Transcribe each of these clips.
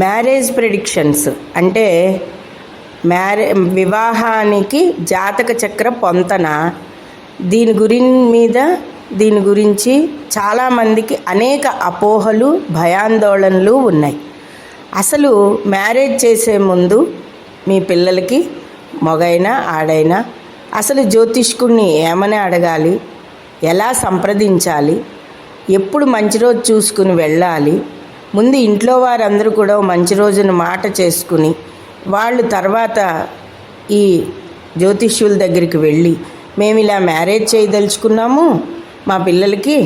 Marriage predictions అంటే వివాహానికి జాతక చక్ర పొంతన. దీని గురించి చాలామందికి అనేక అపోహలు, భయాందోళనలు ఉన్నాయి. అసలు మ్యారేజ్ చేసే ముందు మీ పిల్లలకి మగైనా ఆడైనా అసలు జ్యోతిష్కుడిని ఏమని అడగాలి, ఎలా సంప్రదించాలి, ఎప్పుడు మంచి రోజు చూసుకుని వెళ్ళాలి, ముందు ఇంట్లో వారందరూ కూడా మంచి రోజున మాట చేసుకుని వాళ్ళు తర్వాత ఈ జ్యోతిష్యుల దగ్గరికి వెళ్ళి మేము ఇలా మ్యారేజ్ చేయదలుచుకున్నాము, మా పిల్లలకి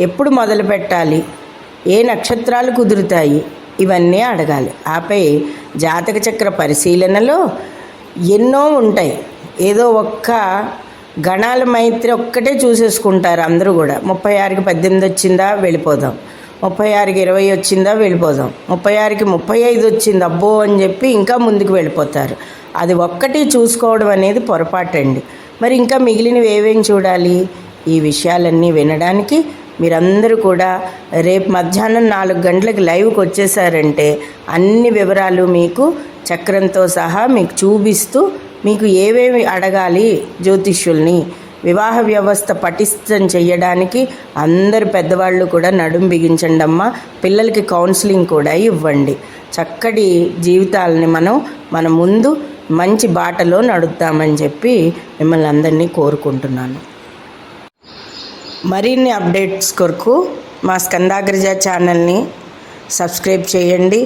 ఎప్పుడు మొదలు పెట్టాలి, ఏ నక్షత్రాలు కుదురుతాయి, ఇవన్నీ అడగాలి. ఆపై జాతక చక్ర పరిశీలనలో ఎన్నో ఉంటాయి. ఏదో ఒక్క గణాల మైత్రి ఒక్కటే చూసేసుకుంటారు అందరూ కూడా. 36కి 18 వచ్చిందా వెళ్ళిపోదాం, 36కి 20 వచ్చిందా వెళ్ళిపోదాం, 36కి 35 వచ్చింది అబ్బో అని చెప్పి ఇంకా ముందుకు వెళ్ళిపోతారు. అది ఒక్కటి చూసుకోవడం అనేది పొరపాటండి. మరి ఇంకా మిగిలినవి ఏమేమి చూడాలి? ఈ విషయాలన్నీ వినడానికి మీరందరూ కూడా రేపు మధ్యాహ్నం 4 గంటలకు లైవ్కి వచ్చేసారంటే అన్ని వివరాలు మీకు చక్రంతో సహా మీకు చూపిస్తూ మీకు ఏవేమి అడగాలి జ్యోతిష్యుల్ని, వివాహ వ్యవస్థ పటిష్టం చేయడానికి అందరు పెద్దవాళ్ళు కూడా నడుం బిగించండి అమ్మ. పిల్లలకి కౌన్సిలింగ్ కూడా ఇవ్వండి. చక్కటి జీవితాలని మన ముందు మంచి బాటలో నడుద్దామని చెప్పి మిమ్మల్ని అందరినీ కోరుకుంటున్నాను. మరిన్ని అప్డేట్స్ కొరకు మా స్కందాగ్రజ ఛానల్ని సబ్స్క్రైబ్ చేయండి,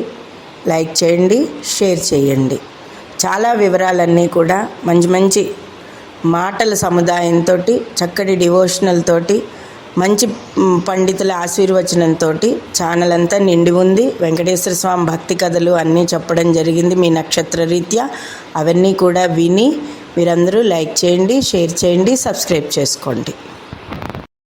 లైక్ చేయండి, షేర్ చేయండి. చాలా వివరాలన్నీ కూడా మంచి మాటల సముదాయంతో, చక్కటి డివోషనల్ తోటి, మంచి పండితుల ఆశీర్వచనంతో ఛానల్ అంతా నిండి ఉంది. వెంకటేశ్వర స్వామి భక్తి కథలు అన్నీ చెప్పడం జరిగింది మీ నక్షత్ర రీత్యా. అవన్నీ కూడా విని మీరందరూ లైక్ చేయండి, షేర్ చేయండి, సబ్స్క్రైబ్ చేసుకోండి.